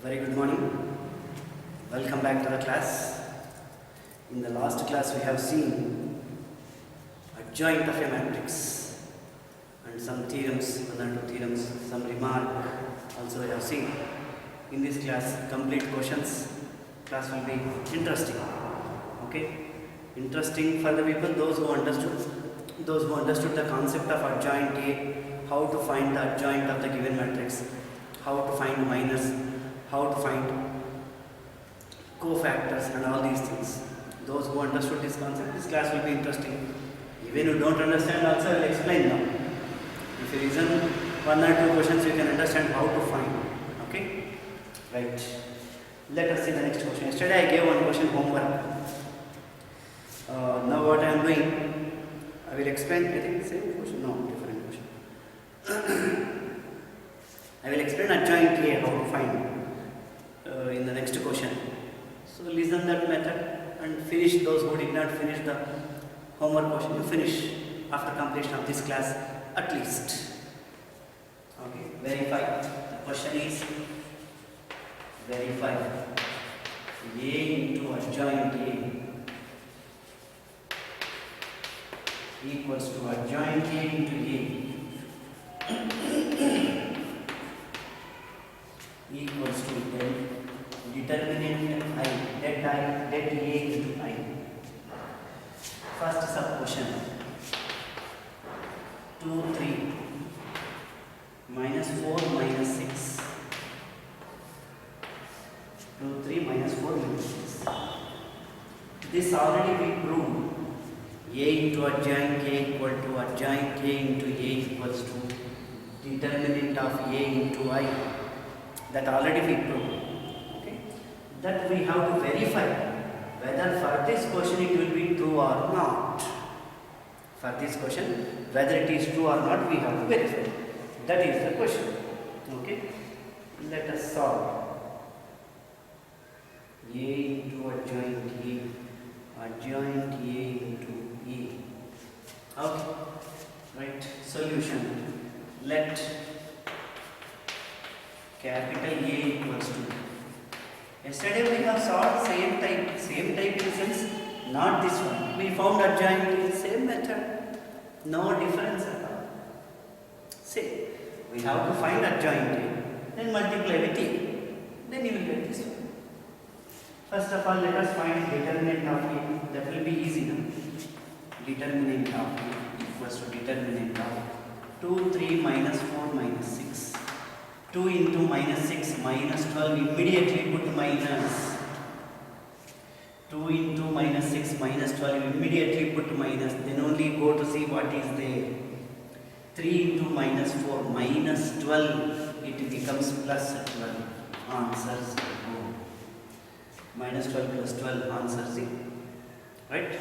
Very good morning. Welcome back to the class. In the last class, we have seen adjoint of a matrix and some theorems, one or two theorems, some remark. Also, we have seen in this class complete questions. Class will be interesting. Okay, interesting for the people those who understood the concept of adjoint A, how to find the adjoint of the given matrix, how to find minus, how to find cofactors and all these things. Those who understood this concept, this class will be interesting. Even you don't understand also, I will explain now. If you listen one or two questions, you can understand how to find. Okay? Right. Let us see the next question. Yesterday I gave one question homework. Now what I am doing, I will explain. I think same question, no, different question. I will explain adjoint A, how to find in the next question. So listen that method and finish. Those who did not finish the homework question, you finish after completion of this class at least. Okay, verify. The question is verify A into adjoint A equals to adjoint A into A equals to determinant I, det A into I. First sub question 2, 3 minus 4 minus 6. 2, 3 minus 4 minus 6. This already we proved. A into adjoint A equal to adjoint A into A equals to determinant of A into I. That already we proved. Okay? That we have to verify whether for this question it will be true or not. For this question, whether it is true or not, we have to verify. That is the question. Okay? Let us solve. A into adjoint A, adjoint A into A. Okay? Right? Solution. Let capital A equals to. Yesterday we have solved same type in the sense, not this one. We found adjoint in same method, no difference at all. See, we have to find adjoint A, then multiply with A, then you will get this one. First of all, let us find determinant of A. That will be easy now. Determinant of A equals to determinant of 2, 3 minus 4 minus 6. 2 into minus 6 minus 12, immediately put minus. 2 into minus 6 minus 12, immediately put minus, then only go to see what is there. 3 into minus 4 minus 12, it becomes plus 12. Answer 0. Minus 12 plus 12, answer 0. Right?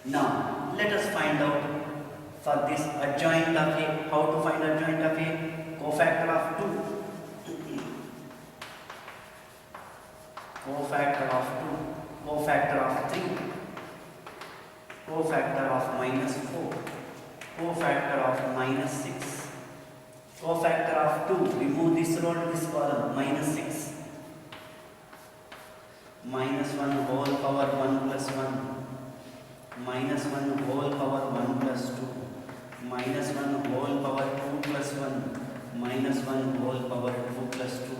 Now, let us find out for this adjoint of A. How to find adjoint of A? Cofactor of 2, cofactor of 2, cofactor of 3, cofactor of minus 4, cofactor of minus 6, cofactor of 2, remove this row to this column, minus 6, minus 1 whole power 1 plus 1, minus 1 whole power 1 plus 2, minus 1 whole power 2 plus 1, minus 1 whole power 2 plus 2.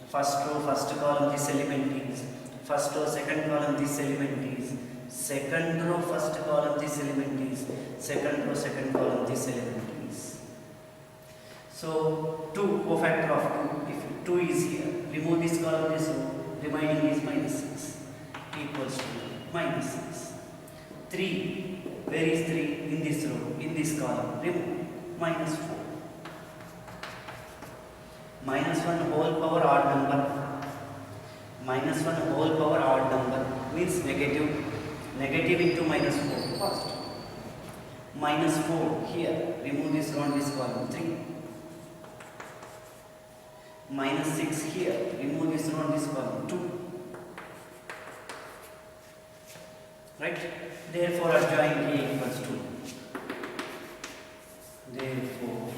First row, first column, this element is. First row, second column, this element is. Second row, first column, this element is. Second row, second column, this element is. So, 2, cofactor of 2. If 2 is here, remove this column, this row, remaining is minus 6 equals to minus 6. 3, where is 3? In this row, in this column, remove minus 4. Minus 1 whole power odd number. Minus 1 whole power odd number means negative. Negative into minus 4 first. Minus 4 here. Remove this round, this column 3. Minus 6 here. Remove this round, this column 2. Right? Therefore, adjoint A equals 2. Therefore,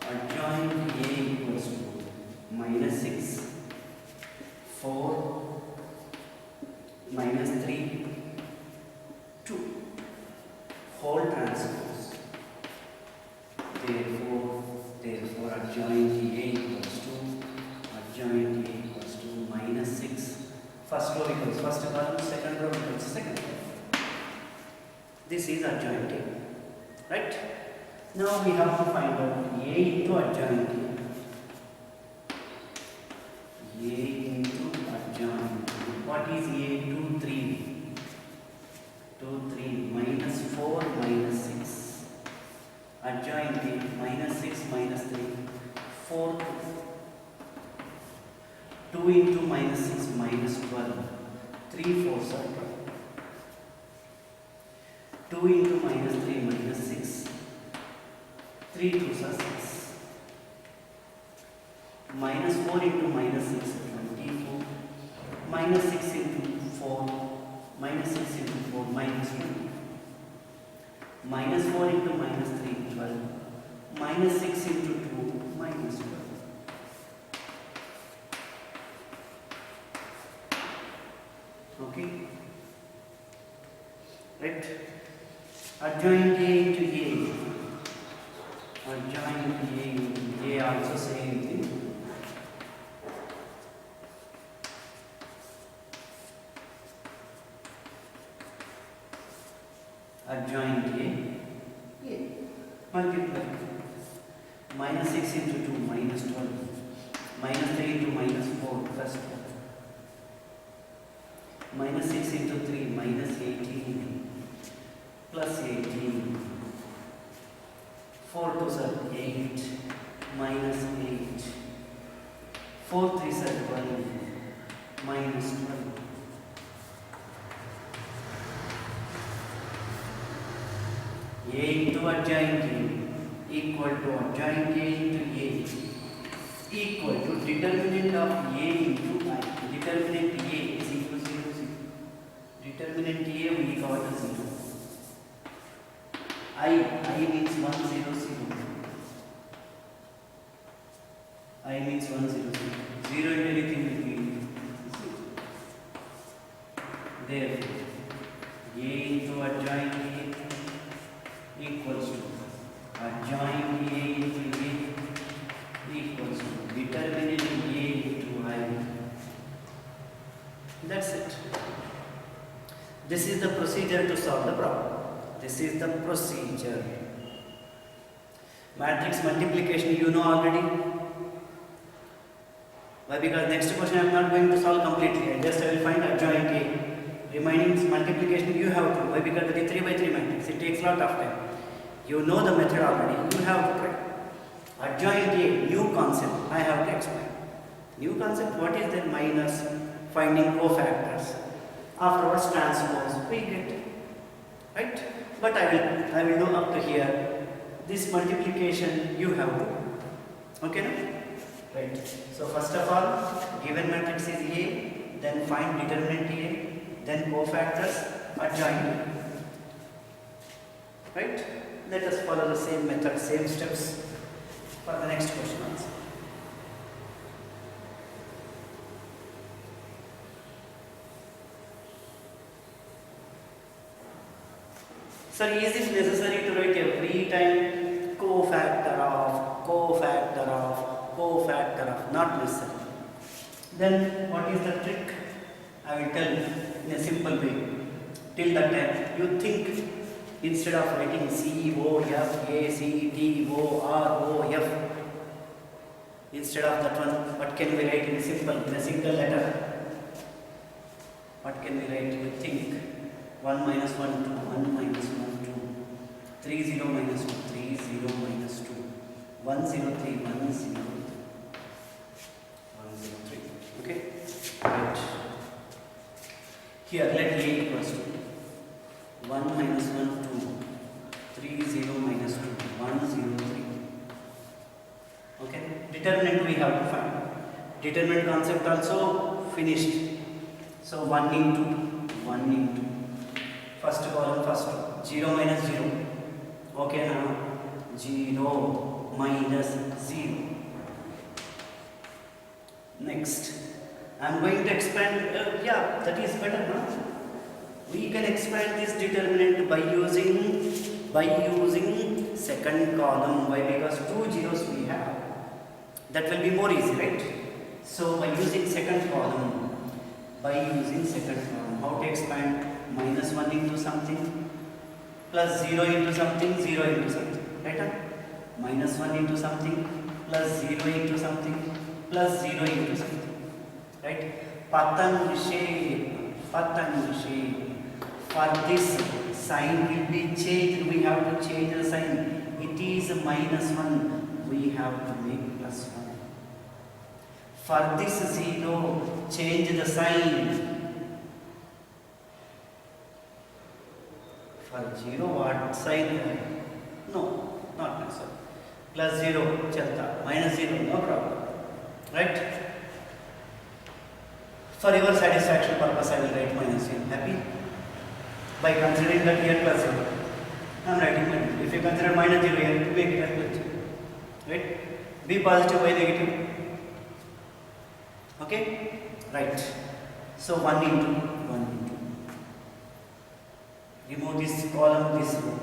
adjoint A equals to minus 6, 4, minus 3, 2. Whole transpose. Therefore adjoint A equals to minus 6. First row equals first column, second row equals second row. This is adjoint A, right? Now we have to find out A into adjoint A. A into adjoint A. What is A? 2, 3. 2, 3, minus 4, minus 6. Adjoint A, minus 6, minus 3, 4, 2 into minus 6, minus 12, 3 4s are 12. 2 into minus 3, minus 6, 3 2s are 6. Minus 4 into minus 6, 24. Minus 6 into 4, minus 6 into 4, minus 20. Minus 4 into minus 3, 12. Minus 6 into 2, minus 12. Okay? Right? Adjoint A into A. Adjoint A into A also same thing. Adjoint A. Multiply. Minus 6 into 2, minus 12. Minus 3 into minus 4, plus 12. Minus 6 into 3, minus 18, plus 18. 4 2s are 8, minus 8. 4 3s are 12, minus 12. A into adjoint A equal to adjoint A into A equal to determinant of A into I. Determinant A is equal to 0, 0. Determinant A we got as 0. I means 1 0 0. I means 1 0 0. 0 into anything will be 0. Therefore, A into adjoint A equals to adjoint A into A equals to determinant A into I. That's it. This is the procedure to solve the problem. This is the procedure. Matrix multiplication you know already. Why? Because next question I am not going to solve completely. I will find adjoint A. Remaining multiplication you have to. Why? Because it is 3 by 3 matrix. It takes a lot of time. You know the method already. You have to try. Adjoint A, new concept. I have to explain. New concept. What is that? Minus finding cofactors. Afterwards transpose. We get it. Right? But I will do up to here. This multiplication you have to. Okay? No? Right. So first of all, given matrix is A. Then find determinant A. Then cofactors adjoint. Right? Let us follow the same method, same steps for the next question also. Sir, is it necessary to write every time cofactor of, cofactor of, cofactor of? Not necessary. Then what is the trick? I will tell you in a simple way. Till that time, you think instead of writing C, O, F, A, C, T, O, R, O, F, instead of that one, what can we write in a single letter? What can we write? You think 1 minus 1, 2, 1 minus 1, 2, 3, 0 minus 2, 3, 0 minus 2, 1, 0, 3, 1, 0, 1, 0, 3. Okay? Right. Here, let A equals to 1 minus 1, 2, 3, 0 minus 2, 1, 0, 3. Okay? Determinant we have to find. Determinant concept also finished. So 1 into first column, first row. 0 minus 0. Okay now? 0 minus 0. Next, I am going to expand, yeah, that is better, no? We can expand this determinant by using second column. Why? Because 2 zeros we have. That will be more easy, right? So by using second column, how to expand? Minus 1 into something, plus 0 into something, 0 into something, right? Minus 1 into something, plus 0 into something, plus 0 into something, right? Pattern shape. For this sign will be changed, we have to change the sign. It is minus 1, we have to make plus 1. For this 0, change the sign. For 0, what sign? No, not necessary. Plus 0, chalta. Minus 0, no problem. Right? For your satisfaction purpose, I will write minus 0. Happy? By considering that here plus 0. I am writing minus 0. If you consider minus 0 here, to make it as plus 0. Right? Be positive, by negative. Okay? Right. So 1 into 1 into. Remove this column, this row.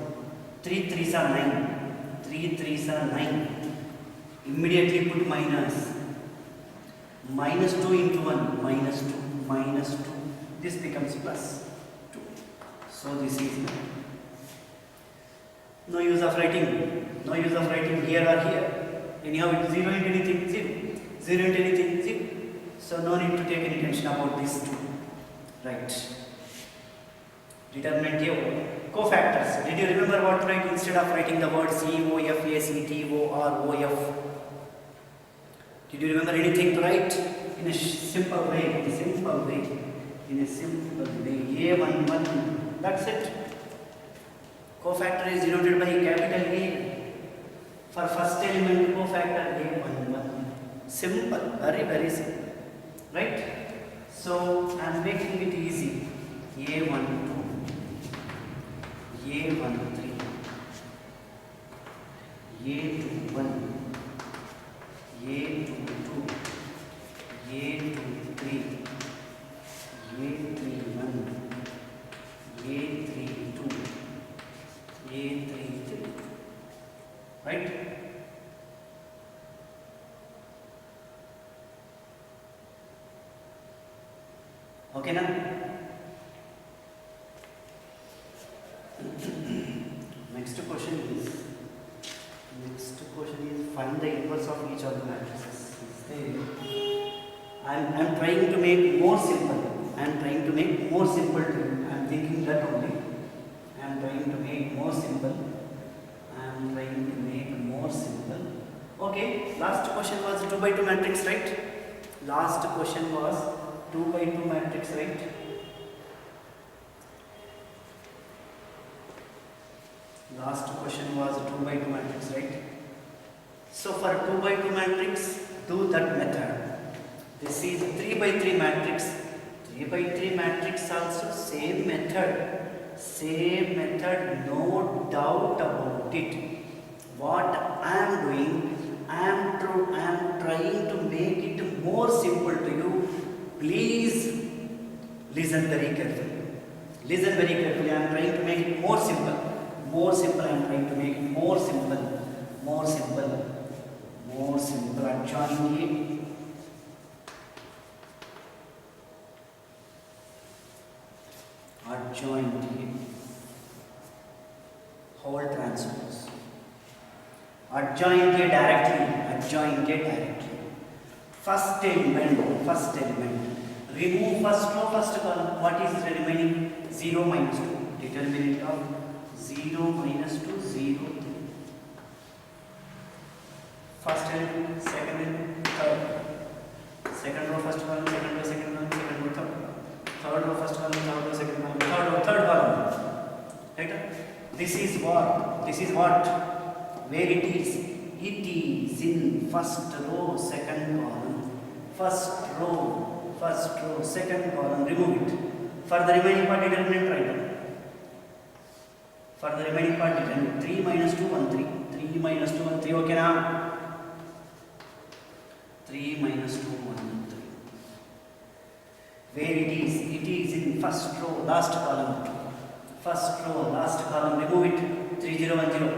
3 3s are 9. 3 3s are 9. Immediately put minus. Minus 2 into 1. Minus 2. Minus 2. This becomes plus 2. So this is no use of writing. No use of writing here or here. Anyhow, it is 0 into anything, 0. 0 into anything, 0. So no need to take any tension about these two. Right. Determinant here. Cofactors. Did you remember what to write instead of writing the word COFACTOROF? Did you remember anything to write? In a simple way. A11. That's it. Cofactor is denoted by capital A. For first element, cofactor A11. Simple. Very, very simple. Right? So I am making it easy. A12, A13, A21, A22, A23, A31, A32, A33. Right? Okay now? Next question is find the inverse of each of the matrices. I am trying to make more simple. I am thinking that only. I am trying to make more simple. Okay, last question was 2 by 2 matrix, right? Last question was 2 by 2 matrix, right? Last question was 2 by 2 matrix, right? So for 2 by 2 matrix, do that method. This is 3 by 3 matrix. 3 by 3 matrix also same method. No doubt about it. What I am doing, I am trying to make it more simple to you. Please listen very carefully. I am trying to make it more simple. I am trying to make it more simple. Adjoint A. Whole transpose. Adjoint A directly. First element. Remove first row, first column. What is the remaining? 0 minus 2. Determinant of 0 minus 2, 0. First element, second element, third. Second row, first column, second row, second column, second row, third. Third row, first column, third row, second column, third row, third column. Right? This is what? Where it is? It is in first row, second column. First row, second column. Remove it. For the remaining part, determinant right. For the remaining part, determinant 3 minus 2, 1, 3. 3 minus 2, 1, 3. Okay now? 3 minus 2, 1, 3. Where it is in first row, last column. First row, last column, remove it. 3010.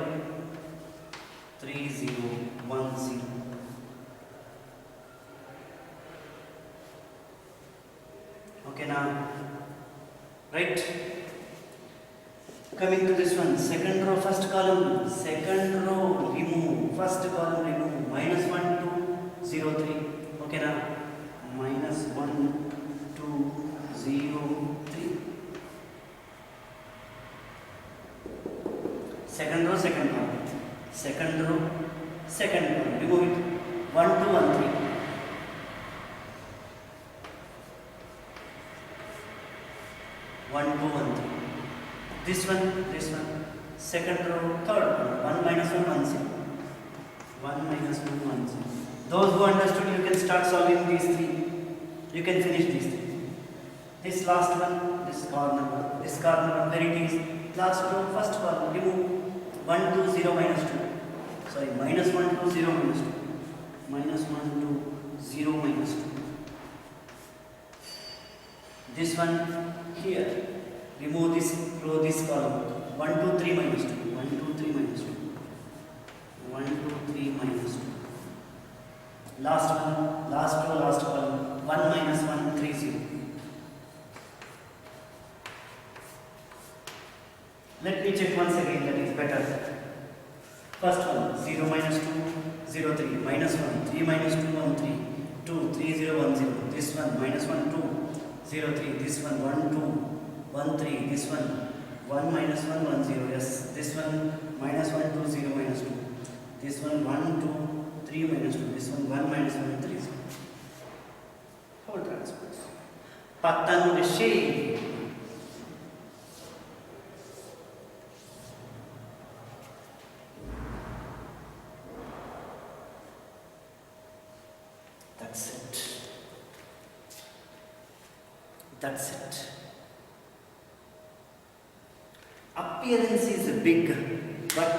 3010. Okay now, right? Coming to this one, second row, first column, second row, remove, first column, remove, minus 1, 2, 0, 3. Okay now, minus 1, 2, 0, 3. Second row, second column, second row, second column, remove it, 1, 2, 1, 3. 1, 2, 1, 3. This one, second row, third one, 1 minus 1, 1, 0. 1 minus 1, 1, 0. Those who understood, you can start solving these three. You can finish these three. This last one, this corner one, where it is, last row, first column, remove 1, 2, 0, minus 2. Sorry, minus 1, 2, 0, minus 2. Minus 1, 2, 0, minus 2. This one here. Remove this row, this column. 1, 2, 3, minus 2. 1, 2, 3, minus 2. 1, 2, 3, minus 2. Last one, last row, last column. 1 minus 1, 3, 0. Let me check once again, that is better. First one, 0 minus 2, 0, 3. Minus 1, 3 minus 2, 1, 3. 2, 3, 0, 1, 0. This one, minus 1, 2, 0, 3. This one, 1, 2. 1, 3, this one, 1 minus 1, 1, 0, yes, this one, minus 1, 2, 0, minus 2, this one, 1, 2, 3, minus 2, this one, 1 minus 1, 3, 0. Whole transpose. Patanrishi. That's it. That's it. Appearance is big, but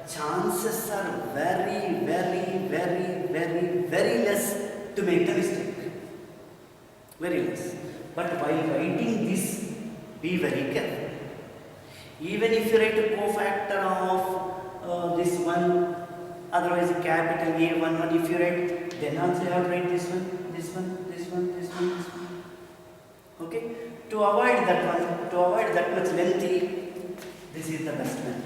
chances are very, very, very, very, very less to make the mistake. Very less. But while writing this, be very careful. Even if you write a cofactor of this one, otherwise a capital A, 1, if you write, then also you have to write this one, this one, this one, this one, this one. Okay? To avoid that one, to avoid that much lengthy, this is the best method.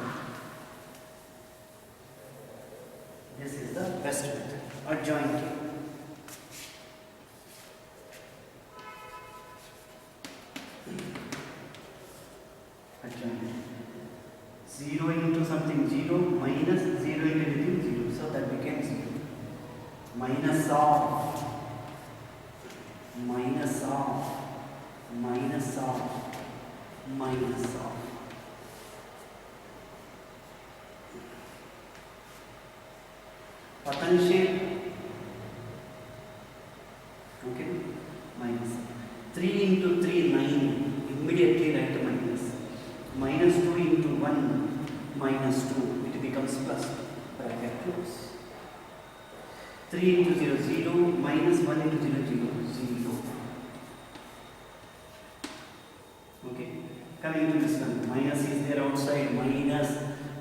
This is the best method. Adjoint. Adjoint. 0 into something 0 minus 0 into anything 0. So that becomes 0. Minus of. Minus of. Minus of. Minus of. Potential, okay, minus 3 into 3, 9, immediately write minus. Minus 2 into 1, minus 2, it becomes plus, bracket close. 3 into 0, 0, minus 1 into 0, 0, 0. Okay, coming to this one, minus is there outside, minus,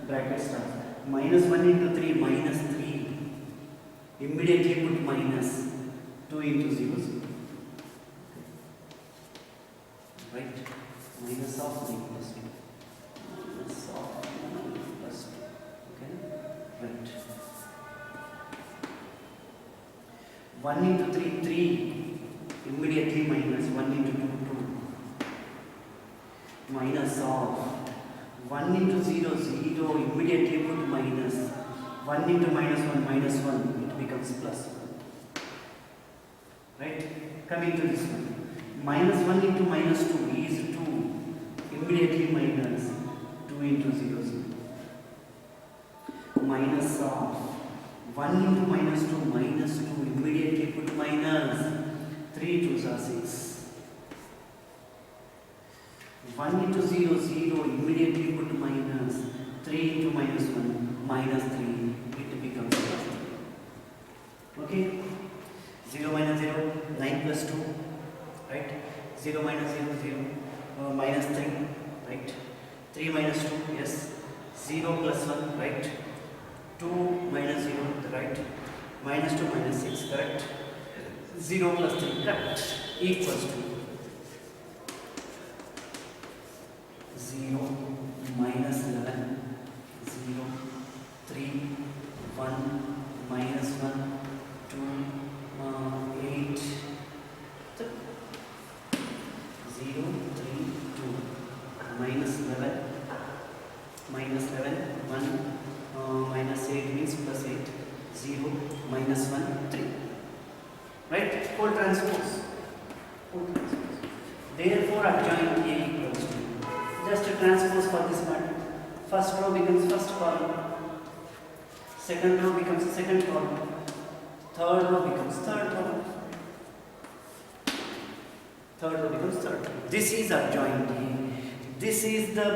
bracket starts. Minus 1 into 3, minus 3. Immediately put minus 2 into 0, 0. Right? Minus of 9 plus 2. Minus of 9 plus 2. Okay? Right. 1 into 3, 3. Immediately minus 1 into 2, 2. Minus of 1 into 0, 0. Immediately put minus. 1 into minus 1, minus 1. Becomes plus 1. Right? Coming to this one. Minus 1 into minus 2 is 2. Immediately minus 2 into 0, 0. Minus of 1 into minus 2, minus 2. Immediately put minus 3 2s are 6. 1 into 0, 0. Immediately put minus 3 into minus 1, minus 3. It becomes plus 2. Okay, 0 minus 0, 9 plus 2, right? 0 minus 0, 0, minus 3, right? 3 minus 2, yes. 0 plus 1, right? 2 minus 0, right? Minus 2 minus 6, correct? 0 plus 3, correct? Equals to 0 minus 11, 0, 3, 1, minus 1, 2, 8, 0, 3, 2, minus 11, 1, minus 8 means plus 8, 0, minus 1, 3. Right? Whole transpose. Therefore, adjoint A equals to, just a transpose for this matter. First row becomes first column, second row becomes second column, third row becomes third column, third row becomes third. This is adjoint A. This is the,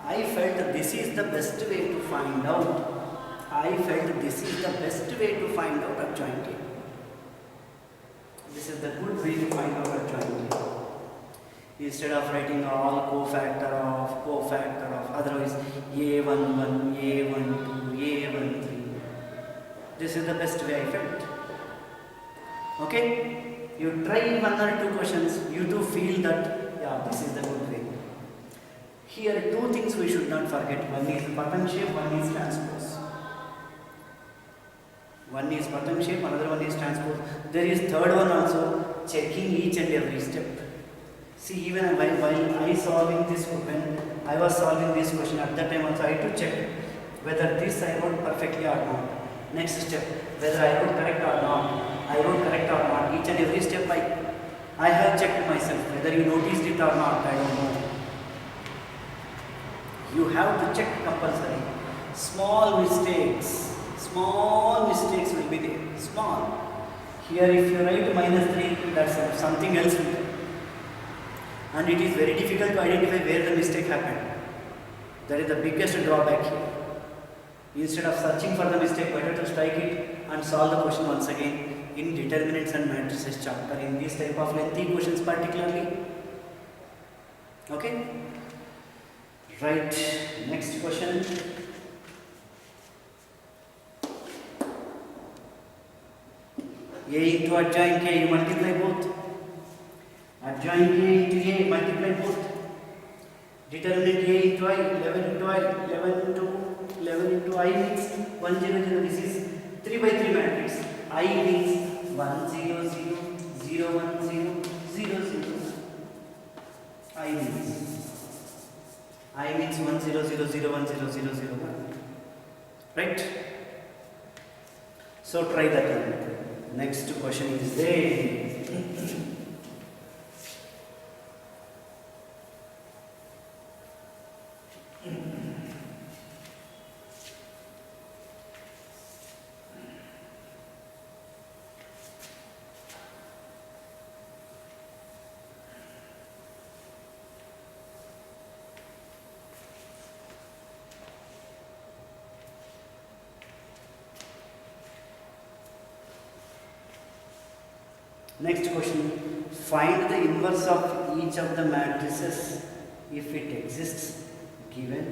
I felt this is the best way to find out. I felt this is the best way to find out adjoint A. This is the good way to find out adjoint A. Instead of writing all cofactor of, otherwise A11, A12, A13. This is the best way I felt. Okay? You try one or two questions, you do feel that, yeah, this is the good way. Here, two things we should not forget. One is button shape, one is transpose. One is button shape, another one is transpose. There is third one also, checking each and every step. See, even while I solving this, when I was solving this question at that time also, I had to check whether this I wrote perfectly or not. Next step, whether I wrote correct or not. I wrote correct or not. Each and every step I have checked myself. Whether you noticed it or not, I don't know. You have to check compulsory. Small mistakes will be there. Small. Here if you write -3, that's something else will be. And it is very difficult to identify where the mistake happened. That is the biggest drawback here. Instead of searching for the mistake, better to strike it and solve the question once again in determinants and matrices chapter, in this type of lengthy questions particularly. Okay? Right, next question. A into adjoint K, you multiply both. Adjoint A into A, multiply both. Determinant A into I, 11 into I, 11 into I means 1, 0, 0. This is 3 by 3 matrix. I means 1, 0, 0, 0, 1, 0, 0, 0. I means 1, 0, 0, 0, 1, 0, 0, 0, 1. Right? So try that one. Next question is there. Next question, find the inverse of each of the matrices if it exists, given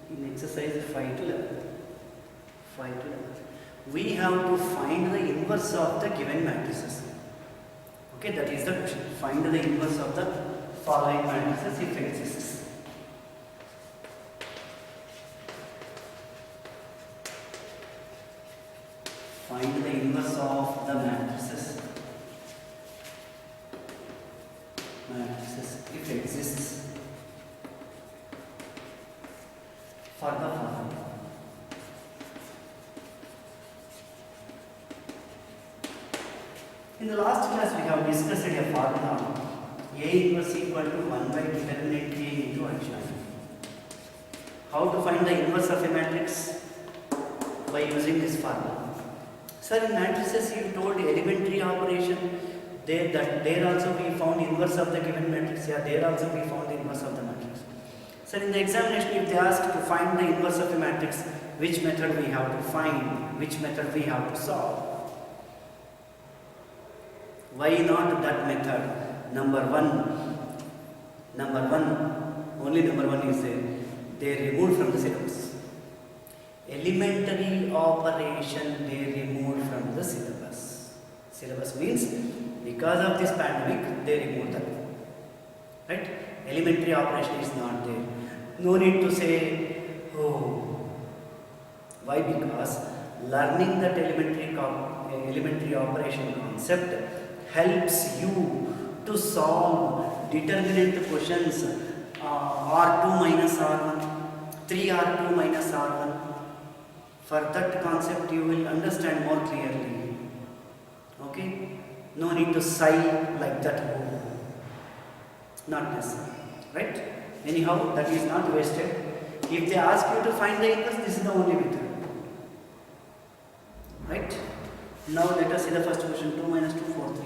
in exercise 5 to 11. 5 to 11. We have to find the inverse of the given matrices. Okay, that is the question. Find the inverse of the following matrices if it exists. Find the inverse of the matrices if it exists for the following. In the last class we have discussed a formula A inverse equal to 1 by determinant A into adjoint. How to find the inverse of a matrix? By using this formula. Sir, in matrices you told elementary operation. There also we found inverse of the given matrix. Yeah, there also we found the inverse of the matrix. So in the examination, if they ask to find the inverse of a matrix, which method we have to find, which method we have to solve? Why not that method? number one, only number one is there. They removed from the syllabus. Elementary operation they removed from the syllabus. Syllabus means because of this pandemic they removed that. Right? Elementary operation is not there. No need to say, oh. Why? Because learning that elementary operation concept helps you to solve determinant questions R2 minus R1, 3R2 minus R1. For that concept you will understand more clearly. Okay? No need to sigh like that. Oh. Not necessary. Right? Anyhow, that is not wasted. If they ask you to find the inverse, this is the only method. Right? Now let us see the first question. 2 minus 2, 4, 3.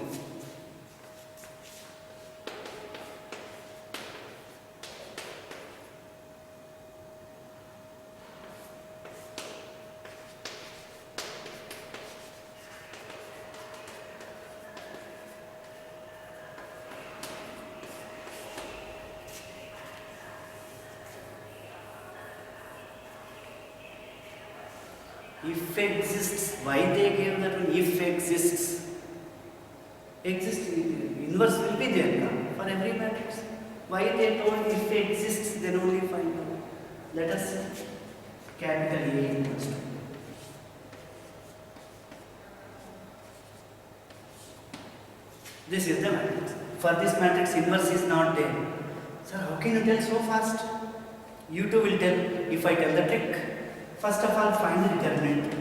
If exists, why they gave that one? If exists. Exists, inverse will be there now for every matrix. Why they told if exists, then only find out. Let us see. Capital A equals to. This is the matrix. For this matrix, inverse is not there. Sir, how can you tell so fast? You too will tell if I tell the trick. First of all, find the determinant.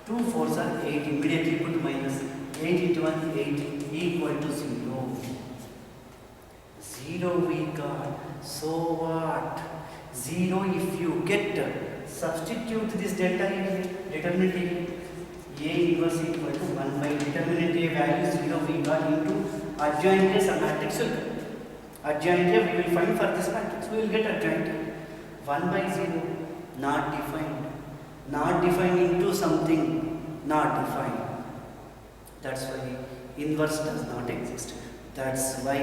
2 4s are 8. Immediately put minus 8 into 1, 8 equal to 0. 0 we got. So what? 0 if you get, substitute this delta here, determinant here. A inverse equal to 1 by determinant A value 0 we got into adjoint A some matrix will come. Adjoint A we will find for this matrix. We will get adjoint A. 1 by 0 not defined. Not defined into something not defined. That's why inverse does not exist. That's why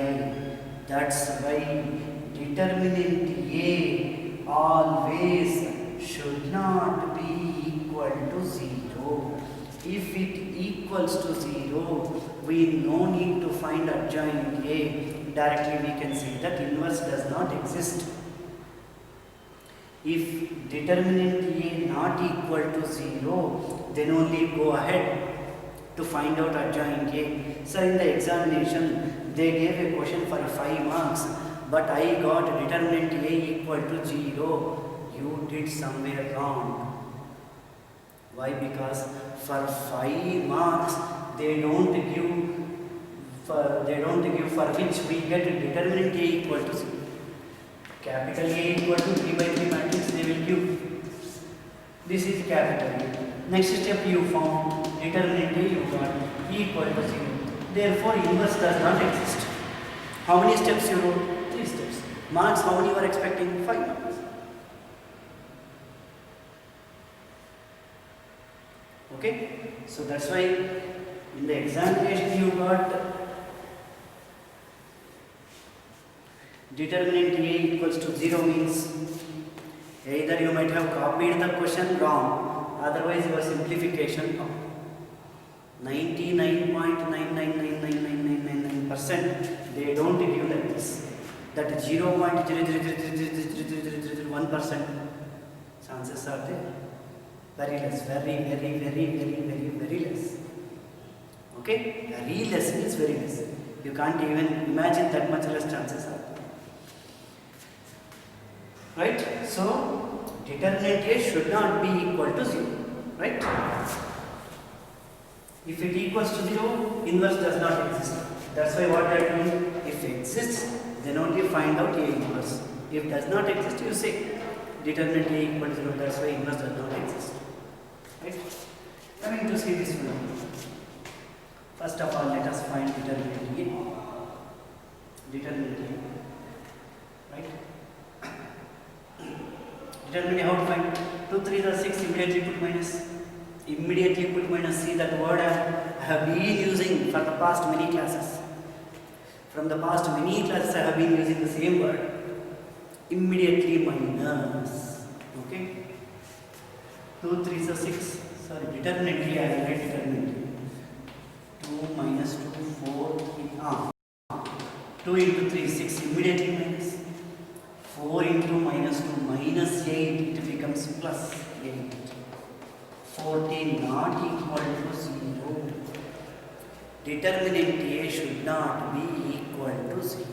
determinant A always should not be equal to 0. If it equals to 0, we no need to find adjoint A. Directly we can say that inverse does not exist. If determinant A not equal to 0, then only go ahead to find out adjoint A. So in the examination, they gave a question for 5 marks, but I got determinant A equal to 0. You did somewhere wrong. Why? Because for 5 marks, they don't give for which we get determinant A equal to 0. Capital A equal to 3 by 3 matrix they will give. This is capital A. Next step you found determinant A you got equal to 0. Therefore inverse does not exist. How many steps you wrote? 3 steps. Marks how many you are expecting? 5 marks. Okay? So that's why in the examination you got determinant A equals to 0 means either you might have copied the question wrong, otherwise your simplification wrong. 99.9999999% they don't give like this. That 0.0000001% chances are there. Very less, very less. Okay? Very less means very less. You can't even imagine that much less chances are. Right? So, determinant A should not be equal to 0. Right? If it equals to 0, inverse does not exist. That's why what they are doing, if it exists, then only find out A inverse. If does not exist, you say determinant A equal to 0. That's why inverse does not exist. Right? Coming to see this one. First of all, let us find determinant A. Determinant A. Right? Determinant A, how to find? 2 3s are 6, immediately put minus. Immediately put minus. See that word I have been using for the past many classes. From the past many classes I have been using the same word. Immediately minus. Okay. 2 3 are 6. Sorry, determinantly I will write determinantly. 2 minus 2 4 2 into 3 6 immediately minus. 4 into minus 2 minus 8, it becomes plus 8. 14 not equal to 0. Determinant A should not be equal to 0.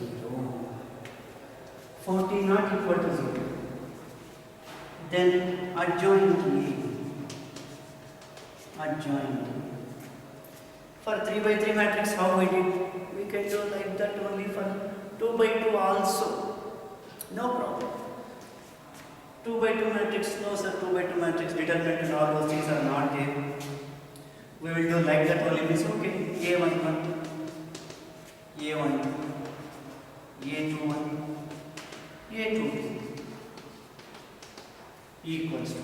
14 not equal to 0. Then adjoint A. Adjoint. For 3 by 3 matrix, how we did? We can do like that only for 2 by 2 also. No problem. 2 by 2 matrix, no sir, 2 by 2 matrix, determinant and all those things are not there. We will do like that only, means okay, A11, A1, A21, A2 equals to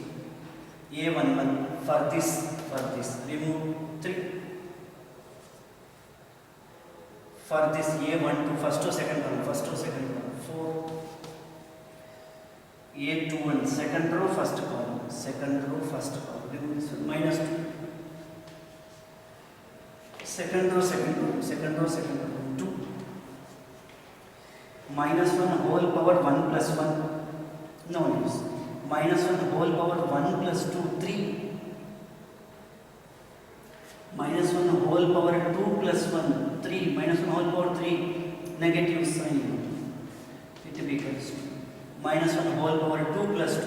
A11 for this, remove 3. For this A12, first or second one, 4. A21, second row, first column, remove this one, minus 2. Second row, 2. Minus 1 whole power 1 plus 1, no use. Minus 1 whole power 1 plus 2, 3. Minus 1 whole power 2 plus 1, 3. Minus 1 whole power 3, negative sign. It becomes minus 1 whole power 2 plus 2,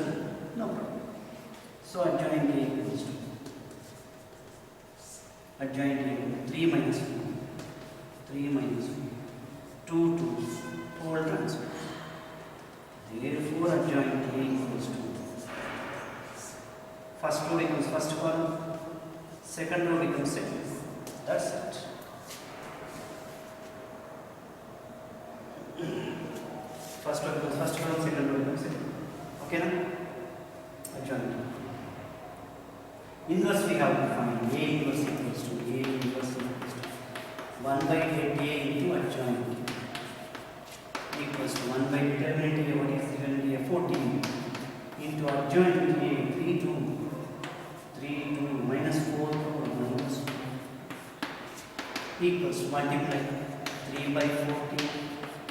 no problem. So adjoint A equals to adjoint A 3 minus 1, 2 2, whole transfer. Therefore adjoint A equals to first row becomes first column, second row becomes second. That's it. First row becomes first column, second row becomes second. Okay now? Adjoint. Inverse we have to find. A inverse equals to 1 by head A into adjoint equals to 1 by determinant A, what is given here, 14 into adjoint A, 3 2 minus 4 2 minus 2 equals to multiply 3 by 14,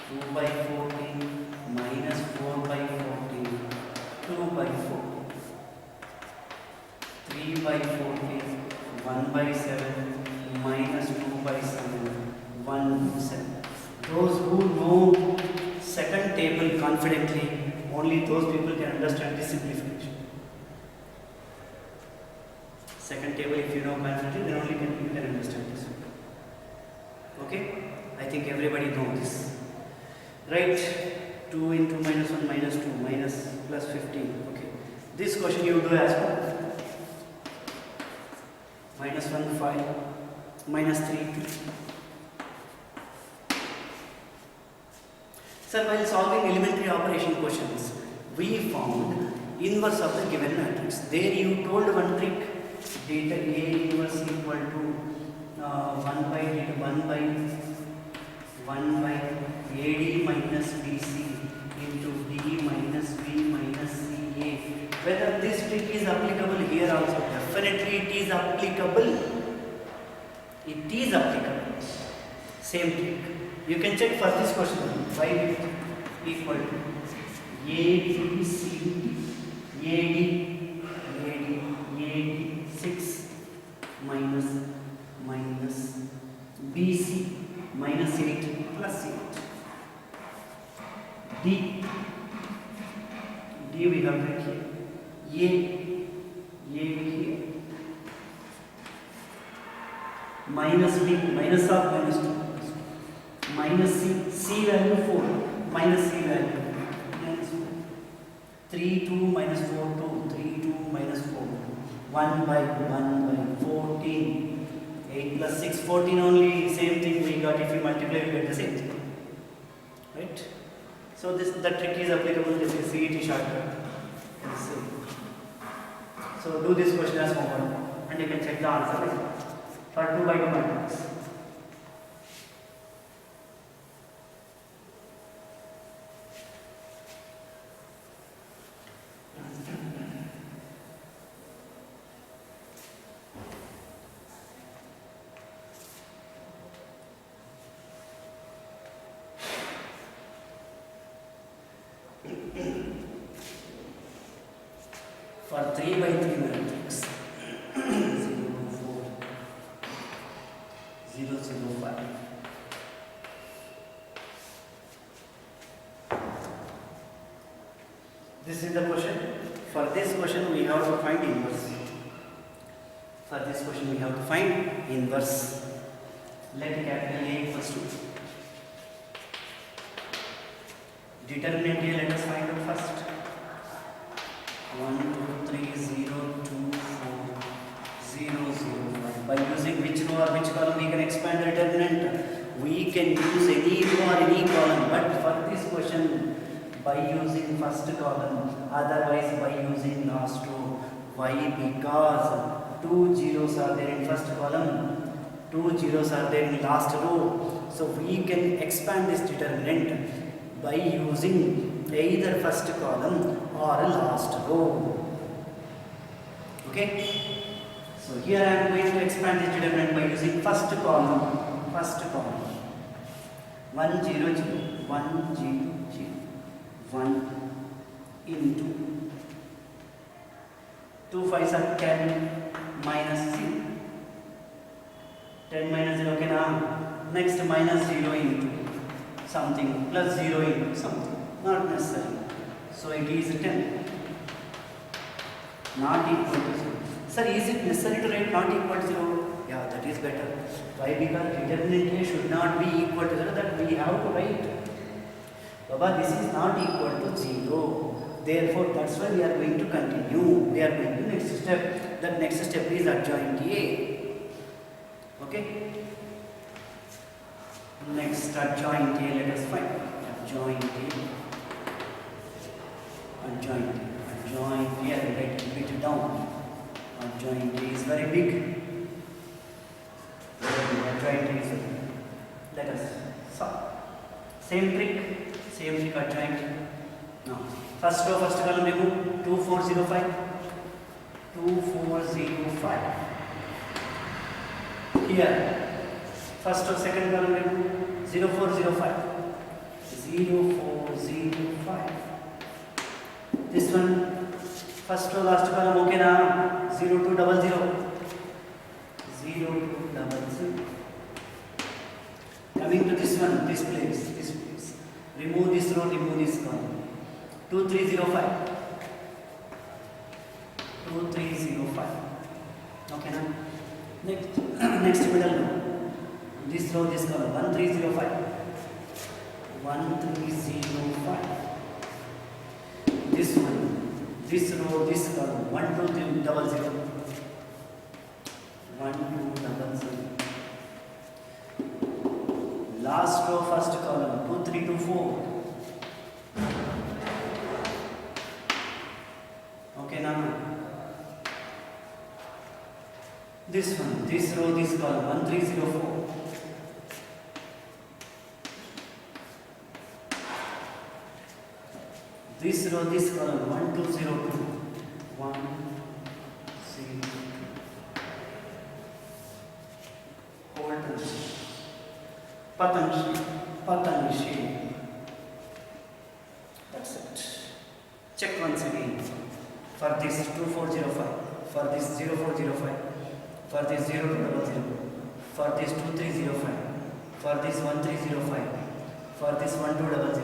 2 by 14 minus 4 by 14, 2 by 4, 3 by 14, 1 by 7 minus 2 by 7, 1 by 7. Those who know second table confidently, only those people can understand this simplification. Second table, if you know confidently, then only you can understand this. Okay? I think everybody knows this. Right? 2 into minus 1 minus 2 minus plus 15. Okay. This question you do as well. Minus 1 5 minus 3 2. Sir, while solving elementary operation questions, we found inverse of the given matrix. There you told one trick, data A inverse equal to 1 by AD minus BC into D minus B minus CA. Whether this trick is applicable here also, definitely it is applicable. It is applicable. Same trick. You can check for this question. 5 equal to ABC, AD 6 minus BC minus 8 plus 8. D we have written here. A here. Minus B, minus of minus 2. Minus C value 4, minus C value minus 4. 3 2 minus 4 2, 3 2 minus 4. 1 by 14. 8 plus 6, 14 only, same thing we got. If you multiply, we get the same thing. Right? So the trick is applicable. This is CET shortcut. So do this question as homework. and you can check the answer for 2 by 2 matrix. For 3 by 3 matrix 0, 4, 0, 0, 5. This is the question. For this question we have to find inverse. For this question we have to find inverse. Let capital A equals to determinant A. Let us find out first. 1, 2, 3, 0, 2, 4, 0, 0, 1. By using which row or which column we can expand the determinant? We can use any row or any column, but for this question, by using first column, otherwise by using last row. Why? Because 2 zeros are there in first column, 2 zeros are there in last row. So we can expand this determinant by using either first column or last row. Okay? So here I am going to expand this determinant by using first column. First column. 1 0 0 1 0 0 1 into 2 5s are 10 minus 0. 10 minus 0, okay now. Next minus 0 into something plus 0 into something. Not necessary. So it is 10. Not equal to 0. Sir, is it necessary to write not equal to 0? Yeah, that is better. Why? Because determinant A should not be equal to 0, that we have to write. Baba, this is not equal to 0. Therefore, that's why we are going to continue. We are going to next step. That next step is adjoint A. Okay? Next, adjoint A, let us find. Adjoint A. Adjoint A. Adjoint A, I will write it down. Adjoint A is very big. Adjoint A is very big. Let us solve. Same trick, adjoint. Now, first row, first column remove 2 4 0 5. 2 4 0 5. Here, first row, second column remove 0 4 0 5. 0 4 0 5. This one, first row, last column, okay now. 0 2 0 0. 0 2 0 0. Coming to this one, this place. Remove this row, remove this column. 2 3 0 5. 2 3 0 5. Okay now. Next middle row. This row, this column. 1 3 0 5. 1 3 0 5. This one, this row, this column. 1 2 3 0 0. 1 2 0 0. Last row, first column. 2 3 2 4. Okay now. This one, this row, this column. 1 3 0 4. This row, this column. 1 2 0 2. 1 0 2. Hold. Patanjali. That's it. Check once again. For this 2405, for this 0405, for this 0200, for this 2305, for this 1305, for this 1200,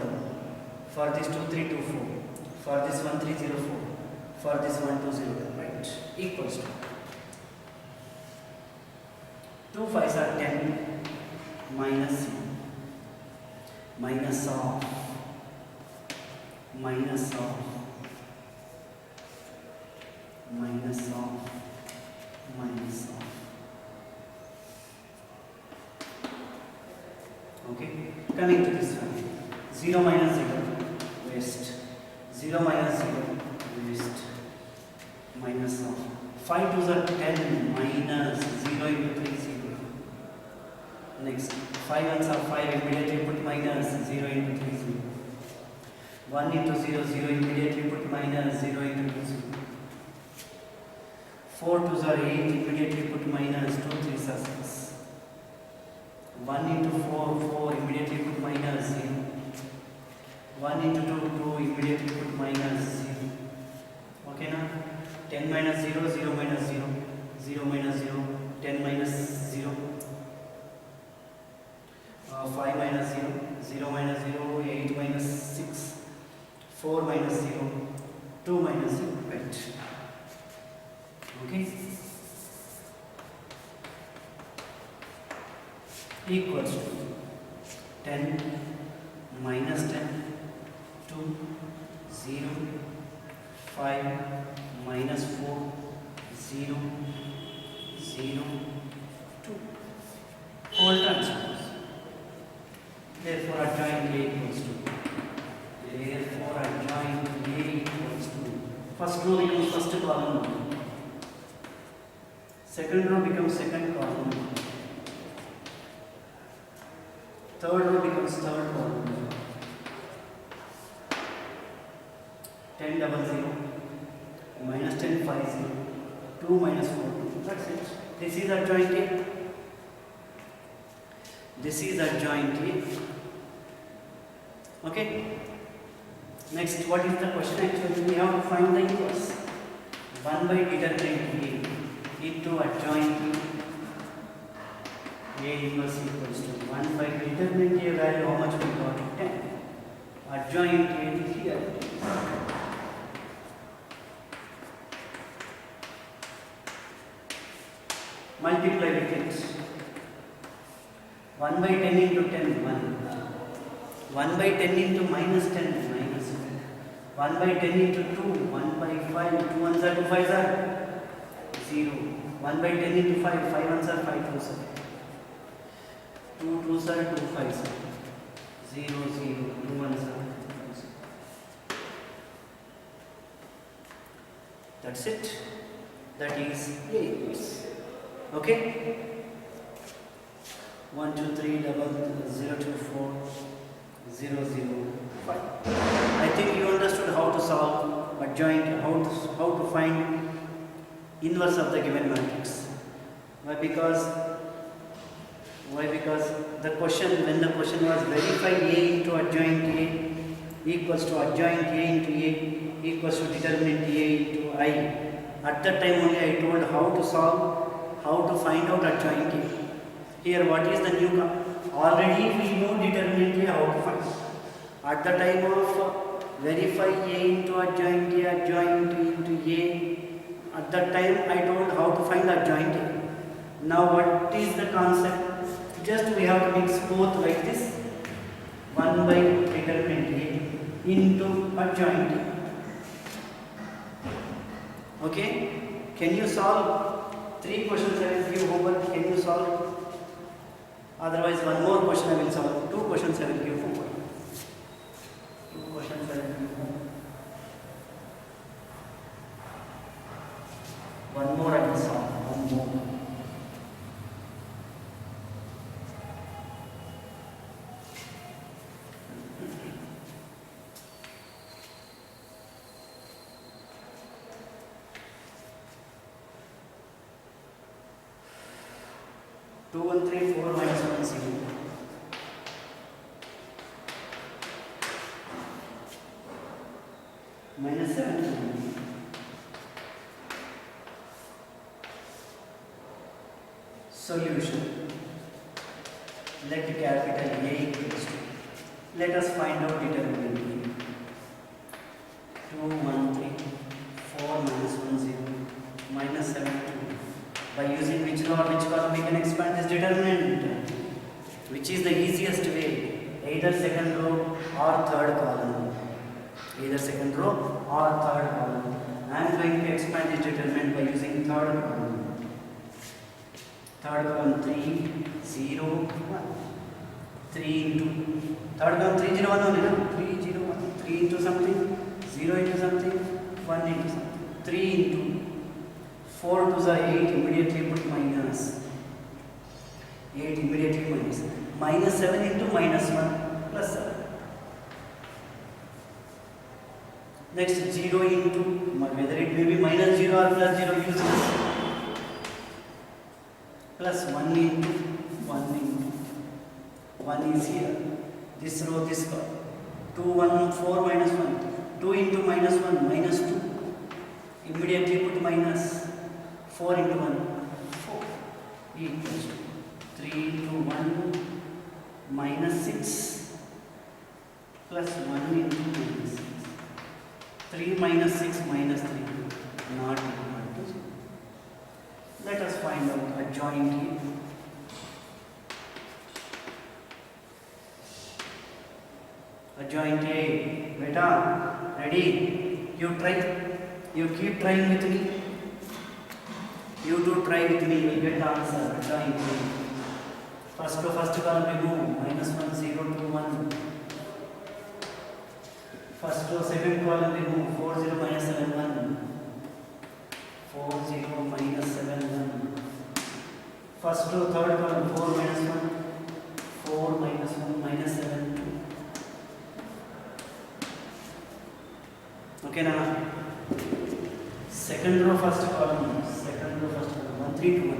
for this 2324, for this 1304, for this 120, right? Equals to 2 5s are 10 minus of minus of minus of okay, coming to this one, 0 minus 0 waste, 0 minus 0 waste, minus of 5 2s are 10 5 ones are 5, immediately put minus 0 into 3 0. 1 into 0 0, immediately put minus 0 into 2 0. 4 2s are 8, immediately put minus 2 3s are 6. 1 into 4 4, immediately put minus 0. 1 into 2 2, immediately put minus 0. Okay now? 10 minus 0 0 minus 0, 0 minus 0, 10 minus 0, 5 minus 0, 0 minus 0, 8 minus 6, 4 minus 0, 2 minus 0, right? Okay? Equals to 10 minus 10, 2, 0, 5 minus 4, 0, 0, 2. Whole transpose. Therefore, adjoint A equals to. Therefore, adjoint A equals to. First row becomes first column. Second row becomes second column. Third row becomes third column. 10 double 0, minus 10 5 0, 2 minus 4 2. That's it. This is adjoint A. This is adjoint A. Okay. Next, what is the question? Actually, we have to find the inverse. 1 by determinant A into adjoint A inverse equals to 1 by determinant A value. How much we got? 10. Adjoint A is here. Multiply with it. 1 by 10 into 10, 1. 1 by 10 into minus 10, minus 1. 1 by 10 into 2, 1 by 5, 2 ones are 2 5s are 0. 1 by 10 into 5, 5 ones are 5 2s are 2 2s are 2 5s are 0 0, 2 ones are 2 5s. That's it. That is A equals. Okay? 1 2 3 double 0 2 4 0 0 5. I think you understood how to solve adjoint, how to find inverse of the given matrix. Why? Because the question, when the question was verify A into adjoint A equals to adjoint A into A equals to determinant A into I. At that time only I told how to solve, how to find out adjoint A. Here what is the new? Already we know determinant A, how to find. At the time of verify A into adjoint A, adjoint A into A, at that time I told how to find adjoint A. Now what is the concept? Just we have to mix both like this. 1 by determinant A into adjoint A. Okay? Can you solve 3 questions I will give homework? Can you solve? Otherwise, one more question I will solve. 2 questions I will give homework. 2 questions I will give homework. One more I will solve. One more. Two, 1, 3, 4, minus 1, 0. Minus 7. Solution. Let capital A equals to. Let us find out determinant A. 2, 1, 3, 4, minus 1, 0, minus 7, 2. By using which row or which column we can expand this determinant? Which is the easiest way? Either second row or third column. Either second row or third column. I am going to expand this determinant by using third column. Third column 3, 0, 1. 3 into third column 3 0 1 only, no? 3 0 1. 3 into something, 0 into something, 1 into something. 3 into 4 to the 8, immediately put minus. 8 immediately minus. minus 7 into minus 1 plus 7. Next 0 into, whether it may be minus 0 or plus 0, useless. Plus 1 into 1 is here. This row, this column. 2, 1, 4 minus 1. 2 into minus 1, minus 2. Immediately put minus 4 into 1, 4 equals to 3 into 1 minus 6 plus 1 into minus 6. 3 minus 6 minus 3 not equal to 0. Let us find out adjoint here. Adjoint A. Beta, ready? You try. You keep trying with me. You do try with me. You will get the answer. Adjoint A. First column remove. Minus 1, 0, 2, 1. First row, second column remove. 4, 0, minus 7, 1. 4, 0, minus 7, 1. First row, third column. 4, minus 1. 4, minus 1, minus 7, 2. Okay, now. Second row, first column. 1, 3, 2, 1.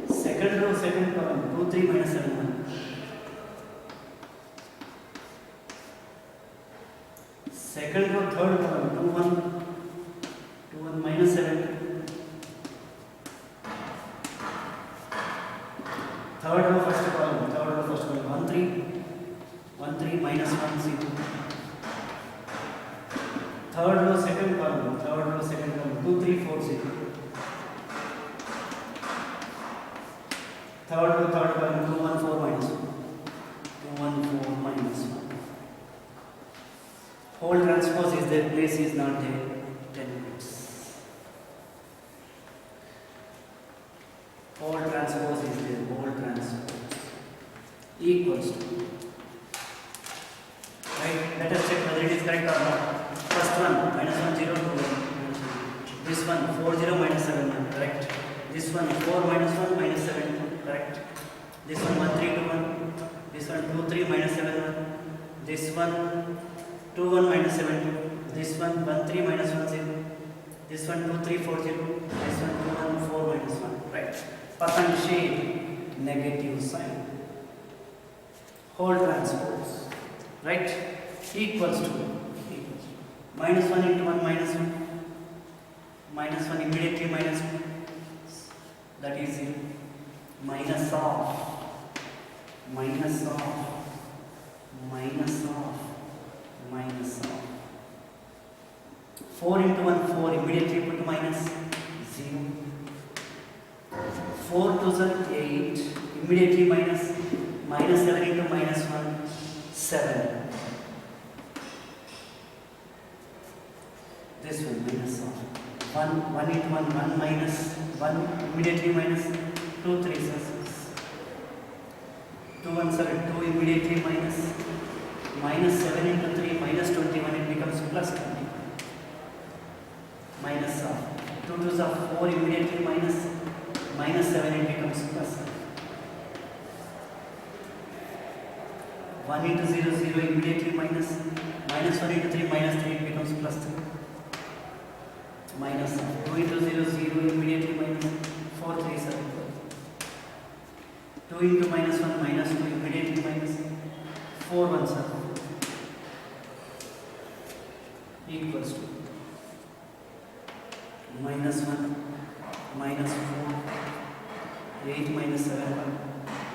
Second row, second column. 2, 3, minus 7, 1. Second row, third column. 2, 1, minus 7. Third row, first column. 1, 3, minus 1, 0. Third row, second column. 2, 3, 4, 0. Third row, third column. 2, 1, 4, minus 1. 2, 1, 4, minus 1. Whole transpose is there, place is not there. 10 minutes. Whole transpose is there. Whole transpose equals to. Right? Let us check whether it is correct or not. First one, minus 1, 0, 2, 1. This one, 4, 0, minus 7, 1. Correct. This one, 4, minus 1, minus 7, 2. Correct. This one, 1, 3, 2, 1. This one, 2, 3, minus 7, 1. This one, 2, 1, minus 7, 2. This one, 1, 3, minus 1, 0. This one, 2, 3, 4, 0. This one, 2, 1, 4, minus 1. Right. Percent shade, negative sign. Whole transpose. Right? Equals to. Minus 1 into 1, minus 1. Minus 1 immediately minus 1. That is 0. Minus of. 4 into 1, 4. Immediately put minus 0. 4 to 8. Immediately minus 7 into minus 1. 7. This one minus of 1 into 1 minus 1 immediately minus 2 3 6. 2 1 7 2 immediately minus 7 into 3 minus 21 it becomes plus 20 minus of 2 2s are 4 immediately minus 7 it becomes plus 1 into 0 0 immediately minus 1 into 3 minus 3 it becomes plus 3 minus 2 into 0 0 immediately minus 4 3 7 2 into minus 1 minus 2 immediately minus 4 1 7 equals to minus 1 minus 4 8 minus 7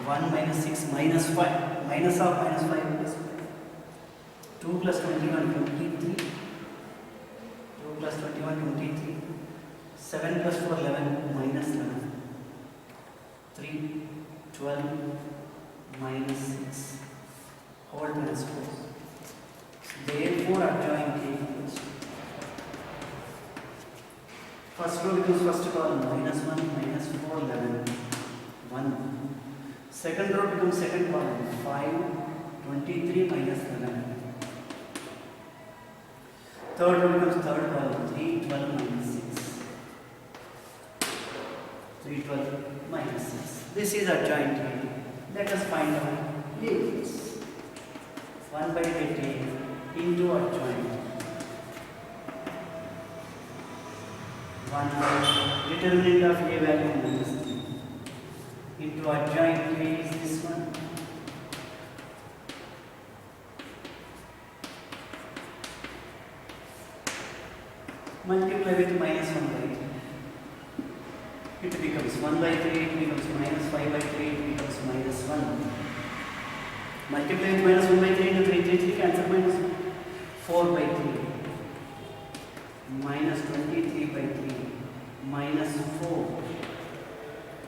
1 minus 6 minus 5 minus of minus 5 plus 2 plus 21 23 2 plus 21 23 7 plus 4 11 minus 11 3 12 minus 6 whole transpose. Therefore adjoint A equals first row becomes first column minus 1 minus 4 11 1. Second row becomes second column 5 23 minus 11. Third row becomes third column 3 12 minus 6. 3 12 minus This is adjoint A. Let us find out A equals 1 by get A into adjoint 1 by determinant of A value minus 3 into adjoint A is this one. Multiply with minus 1 by 3. It becomes 1 by 3, it becomes minus 5 by 3, it becomes minus 1. Multiply with minus 1 by 3 into 3, 3, 3 cancel minus 4 by 3. Minus 23 by 3. Minus 4.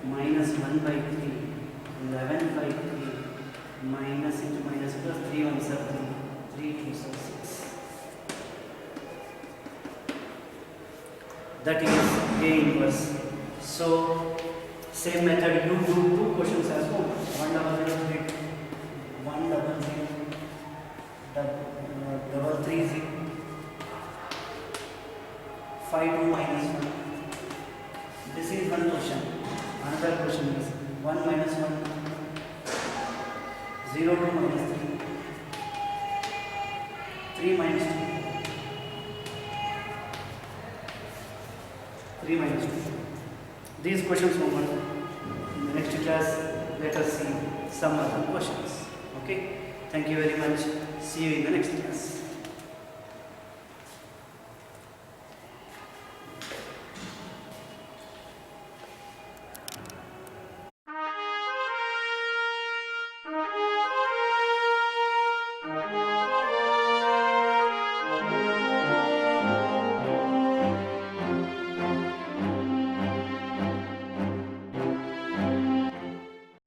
Minus 1 by 3. 11 by 3. Minus into minus plus 3 1 are 3. 3 2 are 6. That is A inverse. So, same method, you do two questions as well. 1 double 0 3, 1 double 0, double 3 0, 5 2 minus 1. This is one question. Another question is 1 minus 1, 0 2 minus 3, 3 minus 2, 3 minus 2. These questions will come in the next class. Let us see some other questions. Okay. Thank you very much. See you in the next class.